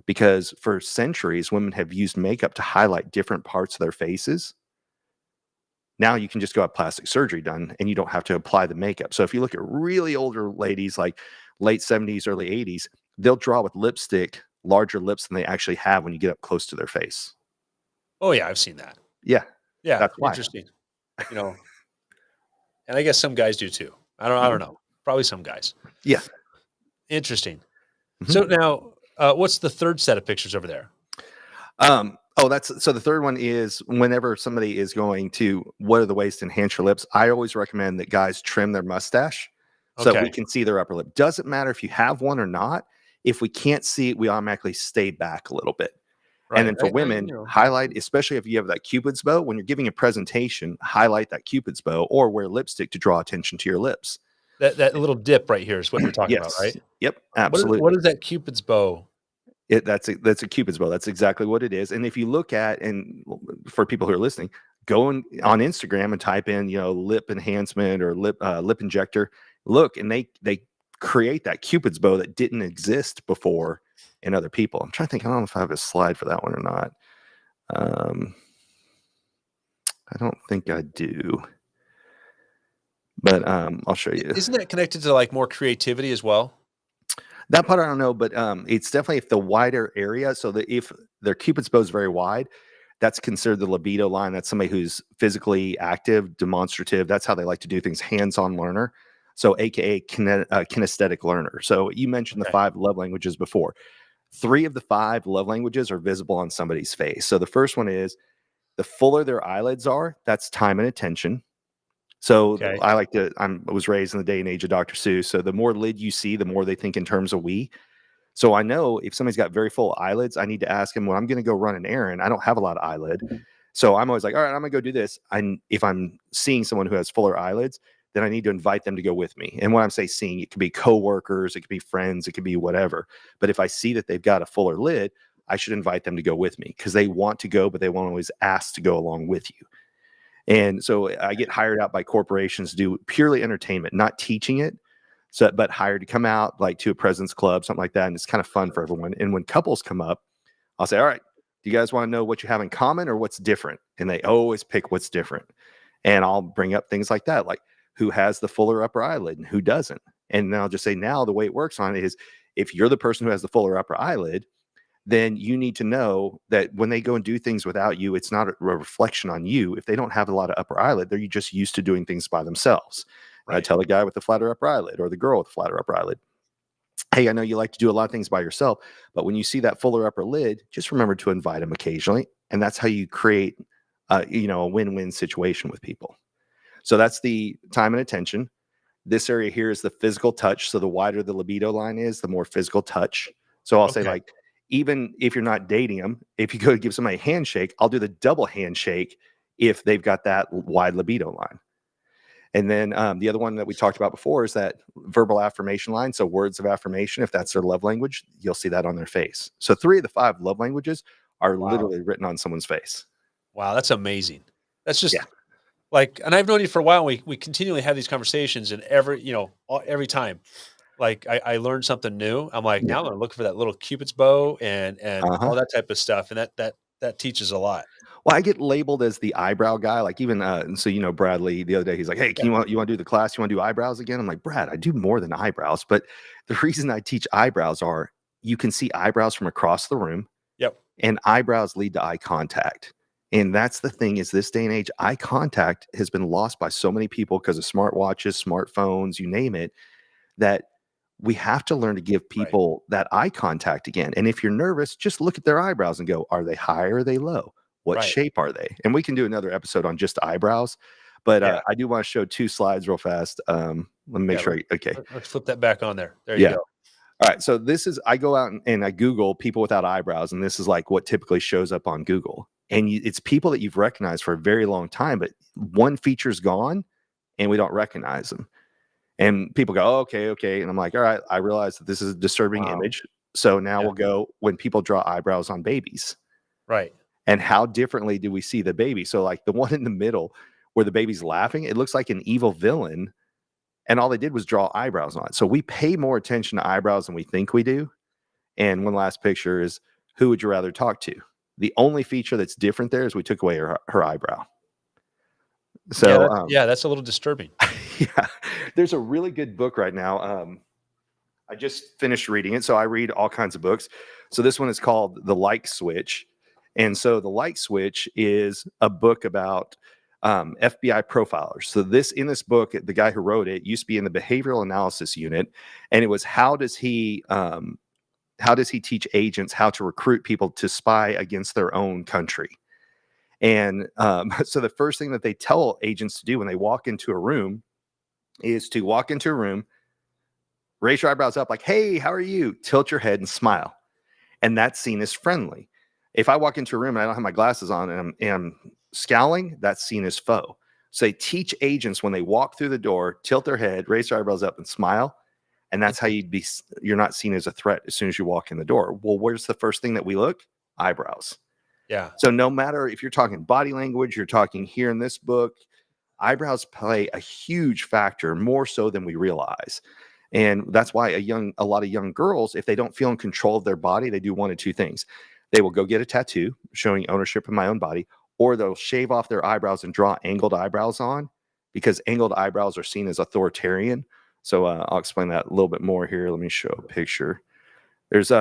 because for centuries, women have used makeup to highlight different parts of their faces. Now you can just go have plastic surgery done and you don't have to apply the makeup. So if you look at really older ladies, like late 70s, early 80s, they'll draw with lipstick larger lips than they actually have when you get up close to their face. Oh yeah, I've seen that. Yeah, Yeah, that's why. interesting. You know, and I guess some guys do too. I don't Mhm. know. Probably some guys. Yeah. Interesting. Mhm. So now, what's the third set of pictures over there? That's so the third one is whenever somebody is going to, what are the ways to enhance your lips? I always recommend that guys trim their mustache so that we Okay. can see their upper lip. Doesn't matter if you have one or not. If we can't see it, we automatically stay back a little bit. And Right. then for You women, know, highlight, especially if you have that Cupid's bow, when you're giving a presentation, highlight that Cupid's bow or wear lipstick to draw attention to your lips. that little dip right here is what you're talking about, Yes. right? Yep. What Absolutely. is that Cupid's bow? That's a Cupid's bow. That's exactly what it is. And if you look at, and for people who are listening, go on Instagram and type in, lip enhancement or lip injector. Look, and they create that Cupid's bow that didn't exist before in other people. I'm trying to think. I don't know if I have a slide for that one or not. I don't think I do, but I'll show you. Isn't that connected to like more creativity as well? That part I don't know, but it's definitely if the wider area. So that if their Cupid's bow is very wide, that's considered the libido line. That's somebody who's physically active, demonstrative. That's how they like to do things, hands-on learner. So, AKA kinesthetic learner. So you mentioned the Okay. 5 love languages before. 3 of the 5 love languages are visible on somebody's face. So the first one is the fuller their eyelids are, that's time and attention. So Okay. I was raised in the day and age of Dr. Seuss. So the more lid you see, the more they think in terms of we. So I know if somebody's got very full eyelids, I need to ask him when I'm going to go run an errand. I don't have a lot of eyelid. So I'm always like, all right, I'm going to go do this. If I'm seeing someone who has fuller eyelids, then I need to invite them to go with me. And when I'm saying seeing, it could be coworkers, it could be friends, it could be whatever. But if I see that they've got a fuller lid, I should invite them to go with me because they want to go, but they won't always ask to go along with you. And so I get hired out by corporations to do purely entertainment, not teaching it. So, but hired to come out like to a president's club, something like that. And it's kind of fun for everyone. And when couples come up, I'll say, all right, do you guys want to know what you have in common or what's different? And they always pick what's different. And I'll bring up things like that, like who has the fuller upper eyelid and who doesn't. And then I'll just say, now the way it works on it is if you're the person who has the fuller upper eyelid, then you need to know that when they go and do things without you, it's not a reflection on you. If they don't have a lot of upper eyelid, they're just used to doing things by themselves. And I Right. tell the guy with the flatter upper eyelid or the girl with the flatter upper eyelid, hey, I know you like to do a lot of things by yourself, but when you see that fuller upper lid, just remember to invite them occasionally. And that's how you create, a win-win situation with people. So that's the time and attention. This area here is the physical touch. So the wider the libido line is, the more physical touch. So I'll say Okay. like, even if you're not dating them, if you go to give somebody a handshake, I'll do the double handshake if they've got that wide libido line. And then the other one that we talked about before is that verbal affirmation line. So words of affirmation, if that's their love language, you'll see that on their face. So 3 of the 5 love languages are Wow. literally written on someone's face. Wow. That's amazing. That's Yeah. just like, and I've known you for a while. We continually have these conversations, and every time, like I learn something new. I'm like, Yeah. now I'm gonna look for that little Cupid's bow and Uh-huh. all that type of stuff, and that teaches a lot. Well, I get labeled as the eyebrow guy. Like even so, Bradley the other day, he's like, "Hey, Yeah. you want to do the class? You want to do eyebrows again?" I'm like, "Brad, I do more than eyebrows." But the reason I teach eyebrows are you can see eyebrows from across the room, Yep. and eyebrows lead to eye contact. And that's the thing is this day and age, eye contact has been lost by so many people because of smartwatches, smartphones, you name it, that we have to learn to give Right. people that eye contact again. And if you're nervous, just look at their eyebrows and go, are they high or are they low? What Right. shape are they? And we can do another episode on just eyebrows. But Yeah. I do want to show 2 slides real fast. Let me make Yeah. sure. Okay. Let's flip that back on there. There you Yeah. go. All right. So this is, I go out and I Google people without eyebrows. And this is like what typically shows up on Google. And it's people that you've recognized for a very long time, but one feature's gone and we don't recognize them. And people go, oh, okay. And I'm like, all right, I realize that this is a disturbing Wow. image. So now Yeah. we'll go when people draw eyebrows on babies. Right. And how differently do we see the baby? So, like the one in the middle where the baby's laughing, it looks like an evil villain. And all they did was draw eyebrows on it. So we pay more attention to eyebrows than we think we do. And one last picture is who would you rather talk to? The only feature that's different there is we took away her eyebrow. Yeah. So, That's a little disturbing. yeah, there's a really good book right now. I just finished reading it. So I read all kinds of books. So this one is called The Like Switch. And so the light switch is a book about FBI profilers. So in this book, the guy who wrote it used to be in the behavioral analysis unit, and it was how does he teach agents how to recruit people to spy against their own country? And so the first thing that they tell agents to do when they walk into a room is to walk into a room, raise your eyebrows up like, hey, how are you? Tilt your head and smile. And that's seen as friendly. If I walk into a room and I don't have my glasses on and I'm scowling, that's seen as foe. So they teach agents when they walk through the door, tilt their head, raise their eyebrows up and smile. And that's how you're not seen as a threat as soon as you walk in the door. Well, where's the first thing that we look? Eyebrows. Yeah. So no matter if you're talking body language, you're talking here in this book, eyebrows play a huge factor, more so than we realize. And that's why a lot of young girls, if they don't feel in control of their body, they do one of two things. They will go get a tattoo showing ownership of my own body, or they'll shave off their eyebrows and draw angled eyebrows on, because angled eyebrows are seen as authoritarian. So I'll explain that a little bit more here. Let me show a picture. There's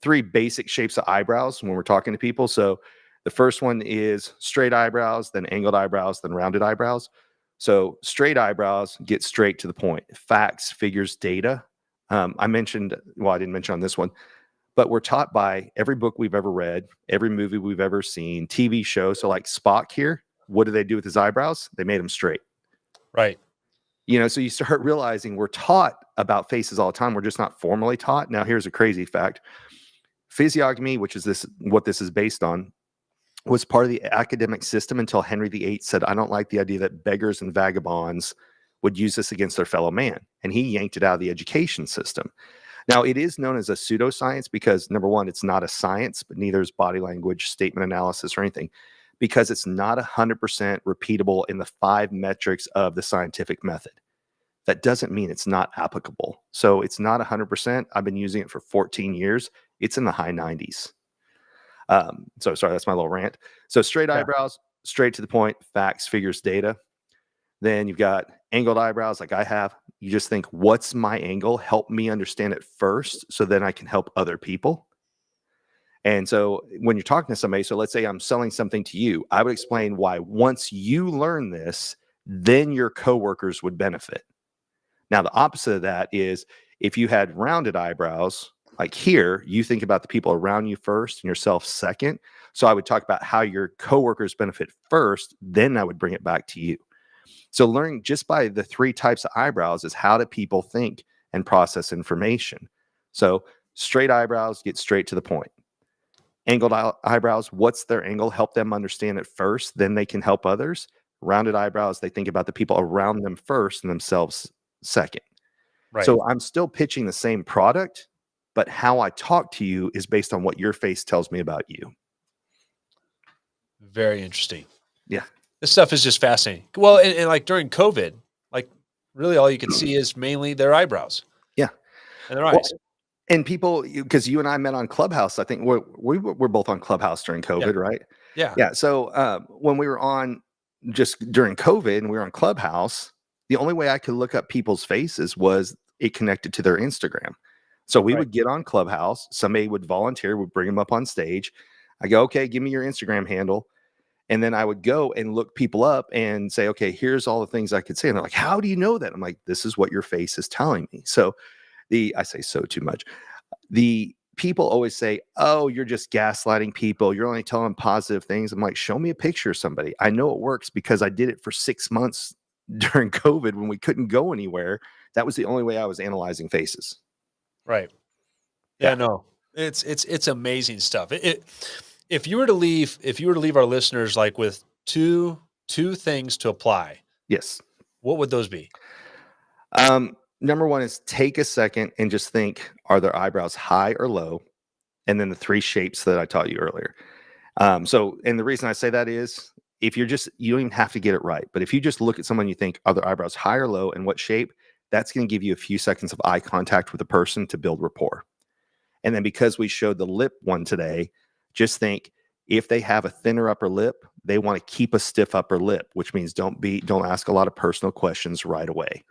3 basic shapes of eyebrows when we're talking to people. So the first one is straight eyebrows, then angled eyebrows, then rounded eyebrows. So straight eyebrows get straight to the point. Facts, figures, data. I didn't mention on this one, but we're taught by every book we've ever read, every movie we've ever seen, TV show. So like Spock here, what do they do with his eyebrows? They made them straight. Right. So you start realizing we're taught about faces all the time. We're just not formally taught. Now, here's a crazy fact. Physiognomy, which is what this is based on, was part of the academic system until Henry VIII said, I don't like the idea that beggars and vagabonds would use this against their fellow man. And he yanked it out of the education system. Now, it is known as a pseudoscience because, number one, it's not a science, but neither is body language, statement analysis, or anything, because it's not 100% repeatable in the 5 metrics of the scientific method. That doesn't mean it's not applicable. So it's not 100%. I've been using it for 14 years. It's in the high 90s. So sorry, that's my little rant. So straight eyebrows, straight to the point, facts, figures, data. Then you've got angled eyebrows like I have. You just think, what's my angle? Help me understand it first so then I can help other people. And so when you're talking to somebody, so let's say I'm selling something to you, I would explain why once you learn this, then your coworkers would benefit. Now, the opposite of that is if you had rounded eyebrows, like here, you think about the people around you first and yourself second. So I would talk about how your coworkers benefit first, then I would bring it back to you. So learning just by the 3 types of eyebrows is how do people think and process information. So straight eyebrows get straight to the point. Angled eyebrows, what's their angle? Help them understand it first, then they can help others. Rounded eyebrows, they think about the people around them first and themselves second. Right. So I'm still pitching the same product, but how I talk to you is based on what your face tells me about you. Very interesting. Yeah. This stuff is just fascinating. Well, and like during COVID, like really all you can see is mainly their eyebrows. Yeah. And their eyes. And people, because you and I met on Clubhouse, I think we're both on Clubhouse during COVID, right? Yeah. Yeah. So when we were on just during COVID and we were on Clubhouse, the only way I could look up people's faces was it connected to their Instagram. So we would get on Clubhouse. Somebody would volunteer, would bring them up on stage. I go, okay, give me your Instagram handle. And then I would go and look people up and say, okay, here's all the things I could say. And they're like, how do you know that? I'm like, this is what your face is telling me. So I say so too much. The people always say, oh, you're just gaslighting people. You're only telling them positive things. I'm like, show me a picture of somebody. I know it works because I did it for 6 months during COVID when we couldn't go anywhere. That was the only way I was analyzing faces. Right. Yeah, no, it's amazing stuff. If you were to leave our listeners like with two things to apply, yes, what would those be? Number one is take a second and just think, are their eyebrows high or low? And then the 3 shapes that I taught you earlier. And the reason I say that is if you don't even have to get it right, but if you just look at someone, you think, are their eyebrows high or low and what shape? That's going to give you a few seconds of eye contact with a person to build rapport. And then because we showed the lip one today, just think if they have a thinner upper lip, they want to keep a stiff upper lip, which means don't ask a lot of personal questions right away.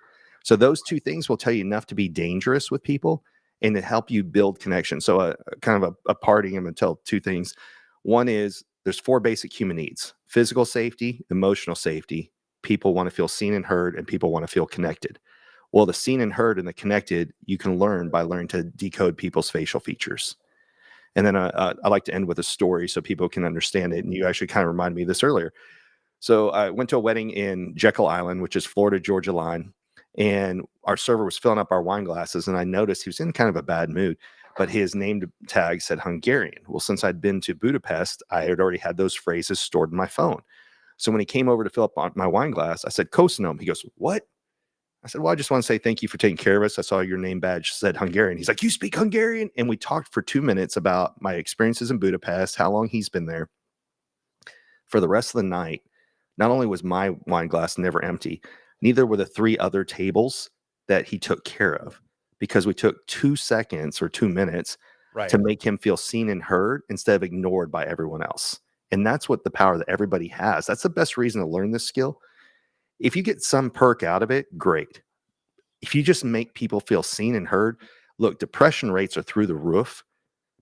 So those 2 things will tell you enough to be dangerous with people and to help you build connection. So kind of a parting, I'm going to tell 2 things. One is there's 4 basic human needs: physical safety, emotional safety, people want to feel seen and heard, and people want to feel connected. Well, the seen and heard and the connected, you can learn by learning to decode people's facial features. And then I like to end with a story so people can understand it. And you actually kind of reminded me of this earlier. So I went to a wedding in Jekyll Island, which is Florida Georgia line, and our server was filling up our wine glasses, and I noticed he was in kind of a bad mood, but his name tag said Hungarian. Well, since I'd been to Budapest, I had already had those phrases stored in my phone. So when he came over to fill up my wine glass, I said, Kosinome. He goes, what? I said, well, I just want to say thank you for taking care of us. I saw your name badge said Hungarian. He's like, you speak Hungarian? And we talked for 2 minutes about my experiences in Budapest, how long he's been there. For the rest of the night, not only was my wine glass never empty, neither were the 3 other tables that he took care of, because we took 2 seconds or 2 minutes to make him feel seen and heard instead of ignored by everyone else. And that's what the power that everybody has. That's the best reason to learn this skill. If you get some perk out of it, great. If you just make people feel seen and heard, look, depression rates are through the roof.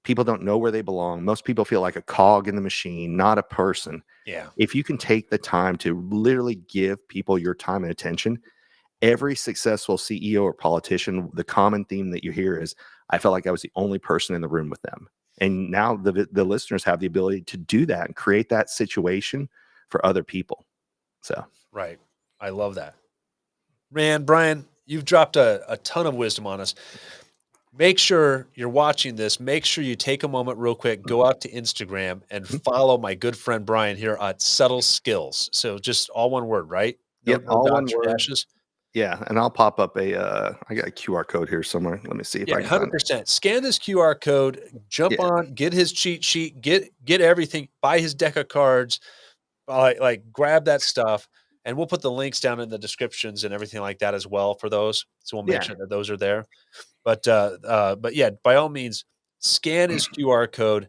People don't know where they belong. Most people feel like a cog in the machine, not a person. Yeah. If you can take the time to literally give people your time and attention, every successful CEO or politician, the common theme that you hear is, I felt like I was the only person in the room with them. And now the listeners have the ability to do that and create that situation for other people. So, right. I love that. Man, Brian, you've dropped a ton of wisdom on us. Make sure you're watching this. Make sure you take a moment real quick, go out to Instagram and follow my good friend Brian here at Subtle Skills. So just all one word, right? No, yep, no all one dots or word. dashes. Yeah, and I'll pop up I got a QR code here somewhere. Let me see if I can find it. 100%. Scan this QR code, jump on, get his cheat sheet, get everything, buy his deck of cards, like grab that stuff, and we'll put the links down in the descriptions and everything like that as well for those. So we'll make sure that those are there. But yeah, by all means, scan his QR code.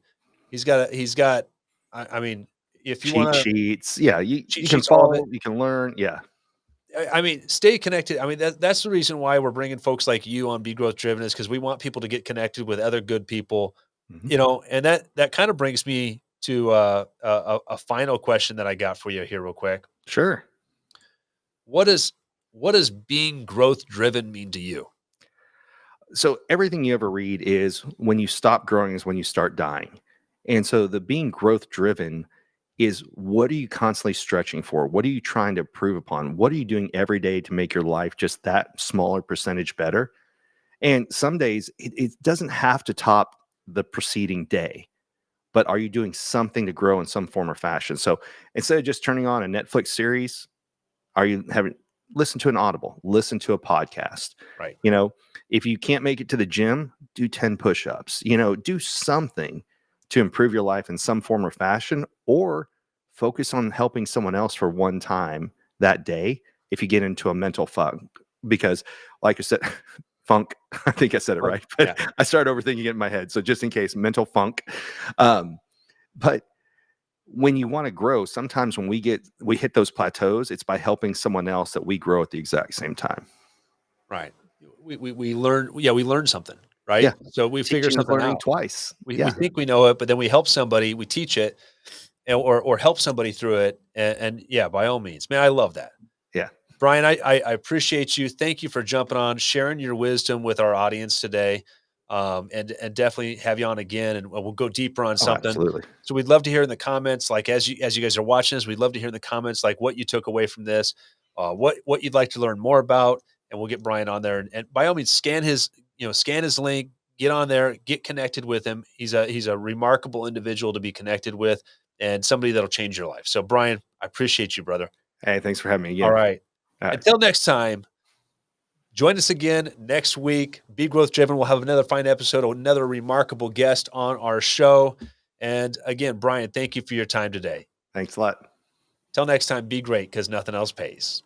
He's got. I mean, if you want cheat sheets, yeah, you can follow, you can learn, yeah. I mean, stay connected. I mean, that's the reason why we're bringing folks like you on Be Growth Driven, is because we want people to get connected with other good people, you know. And that kind of brings me to a final question that I got for you here, real quick. Sure. What does being growth driven mean to you? So everything you ever read is, when you stop growing is when you start dying. And so the being growth driven is, what are you constantly stretching for? What are you trying to improve upon? What are you doing every day to make your life just that smaller percentage better? And some days it doesn't have to top the preceding day, but are you doing something to grow in some form or fashion? So instead of just turning on a Netflix series, are you listen to an Audible, listen to a podcast? Right. You know, if you can't make it to the gym, do 10 push-ups, you know, do something to improve your life in some form or fashion, or focus on helping someone else for one time that day if you get into a mental funk. Because like I said, funk, I think I said it right, but yeah. I started overthinking it in my head. So just in case, mental funk. But when you want to grow, sometimes when we hit those plateaus, it's by helping someone else that we grow at the exact same time. Right. We learn something, right? Yeah. So we figure something learning out twice. We think we know it, but then we help somebody, we teach it, or help somebody through it. And yeah, by all means, man, I love that. Yeah. Brian, I appreciate you. Thank you for jumping on, sharing your wisdom with our audience today. And definitely have you on again, and we'll go deeper on something. Absolutely. So we'd love to hear in the comments, like as you guys are watching this, we'd love to hear in the comments, like what you took away from this, what you'd like to learn more about, and we'll get Brian on there. And by all means, scan his link, get on there, get connected with him. He's a remarkable individual to be connected with, and somebody that'll change your life. So Brian, I appreciate you, brother. Hey, thanks for having me again. All right. Until next time. Join us again next week. Be Growth Driven. We'll have another fine episode, another remarkable guest on our show. And again, Brian, thank you for your time today. Thanks a lot. Till next time, be great, because nothing else pays.